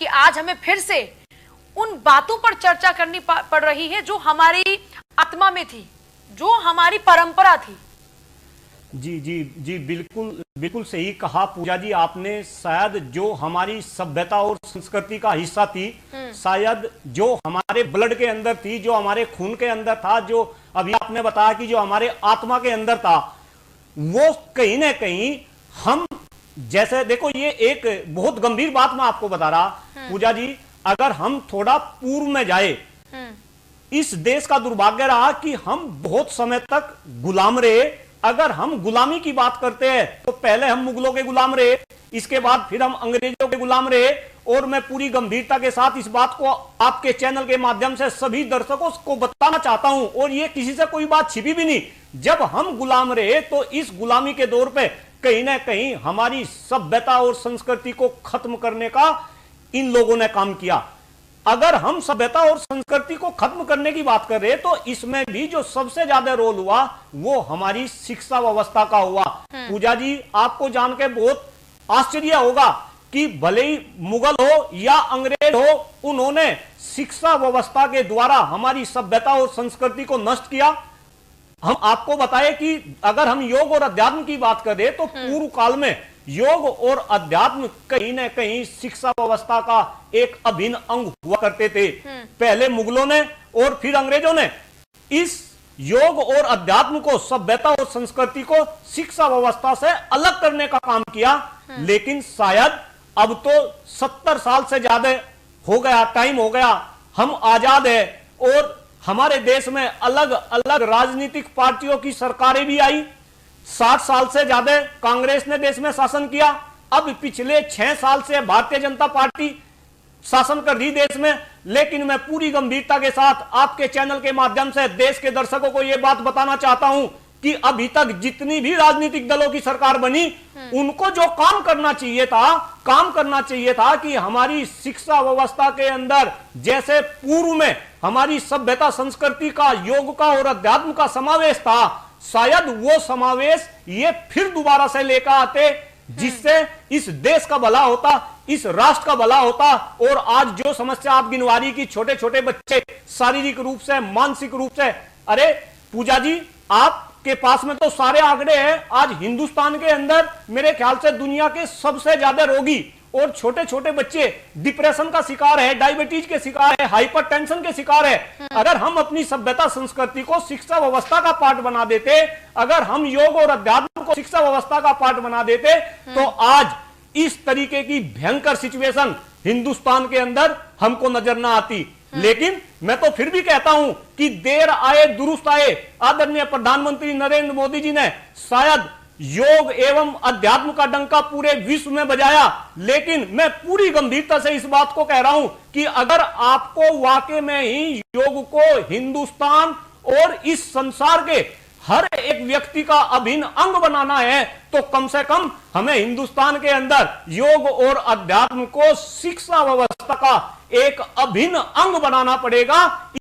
कि आज हमें फिर से उन बातों पर चर्चा करनी पड़ रही है जो हमारी आत्मा में थी, जो हमारी परंपरा थी। जी जी जी, बिल्कुल बिल्कुल सही कहा पूजा जी आपने। शायद जो हमारी सभ्यता और संस्कृति का हिस्सा थी, शायद जो हमारे ब्लड के अंदर थी, जो हमारे खून के अंदर था, जो अभी आपने बताया कि जो हमारे आत्मा के अंदर था, वो कहीं ना कहीं हम जैसे देखो, ये एक बहुत गंभीर बात मैं आपको बता रहा पूजा जी। अगर हम थोड़ा पूर्व में जाए, इस देश का दुर्भाग्य रहा कि हम बहुत समय तक गुलाम रहे। अगर हम गुलामी की बात करते हैं तो पहले हम मुगलों के गुलाम रहे, इसके बाद फिर हम अंग्रेजों के गुलाम रहे। और मैं पूरी गंभीरता के साथ इस बात को आपके चैनल के माध्यम से सभी दर्शकों को बताना चाहता हूं, और ये किसी से कोई बात छिपी भी नहीं। जब हम गुलाम रहे तो इस गुलामी के दौर पे कहीं ना कहीं हमारी सभ्यता और संस्कृति को खत्म करने का इन लोगों ने काम किया। अगर हम सभ्यता और संस्कृति को खत्म करने की बात कर रहे हैं तो इसमें भी जो सबसे ज्यादा रोल हुआ वो हमारी शिक्षा व्यवस्था का हुआ। पूजा जी, आपको जान के बहुत आश्चर्य होगा कि भले ही मुगल हो या अंग्रेज हो, उन्होंने शिक्षा व्यवस्था के द्वारा हमारी सभ्यता और संस्कृति को नष्ट किया। हम आपको बताएं कि अगर हम योग और अध्यात्म की बात करें तो पूर्व काल में योग और अध्यात्म कहीं न कहीं शिक्षा व्यवस्था का एक अभिन्न अंग हुआ करते थे। पहले मुगलों ने और फिर अंग्रेजों ने इस योग और अध्यात्म को, सभ्यता और संस्कृति को शिक्षा व्यवस्था से अलग करने का काम किया। लेकिन शायद अब तो 70 साल से ज्यादा हो गया, टाइम हो गया, हम आजाद है और हमारे देश में अलग अलग राजनीतिक पार्टियों की सरकारें भी आई। 60 साल से ज्यादा कांग्रेस ने देश में शासन किया। अब पिछले 6 साल से भारतीय जनता पार्टी शासन कर रही देश में। लेकिन मैं पूरी गंभीरता के साथ आपके चैनल के माध्यम से देश के दर्शकों को यह बात बताना चाहता हूं कि अभी तक जितनी भी राजनीतिक दलों की सरकार बनी, उनको जो काम करना चाहिए था कि हमारी शिक्षा व्यवस्था के अंदर जैसे पूर्व में हमारी सभ्यता संस्कृति का, योग का और अध्यात्म का समावेश था, शायद वो समावेश ये फिर दोबारा से लेकर आते, जिससे इस देश का भला होता, इस राष्ट्र का भला होता। और आज जो समस्या आप गिनवा रही कि छोटे छोटे बच्चे शारीरिक रूप से, मानसिक रूप से, अरे पूजा जी आपके पास में तो सारे आंकड़े हैं। आज हिंदुस्तान के अंदर मेरे ख्याल से दुनिया के सबसे ज्यादा रोगी और छोटे छोटे बच्चे डिप्रेशन का शिकार है, डायबिटीज के शिकार है, हाइपरटेंशन के शिकार है। अगर हम अपनी सभ्यता संस्कृति को शिक्षा व्यवस्था का पार्ट बना देते, अगर हम योग और अध्यात्म को शिक्षा व्यवस्था का पार्ट बना देते, तो आज इस तरीके की भयंकर सिचुएशन हिंदुस्तान के अंदर हमको नजर ना आती। लेकिन मैं तो फिर भी कहता हूं कि देर आए दुरुस्त आए। आदरणीय प्रधानमंत्री नरेंद्र मोदी जी ने शायद योग एवं अध्यात्म का डंका पूरे विश्व में बजाया। लेकिन मैं पूरी गंभीरता से इस बात को कह रहा हूं कि अगर आपको वाकई में ही योग को हिंदुस्तान और इस संसार के हर एक व्यक्ति का अभिन्न अंग बनाना है, तो कम से कम हमें हिंदुस्तान के अंदर योग और अध्यात्म को शिक्षा व्यवस्था का एक अभिन्न अंग बनाना पड़ेगा।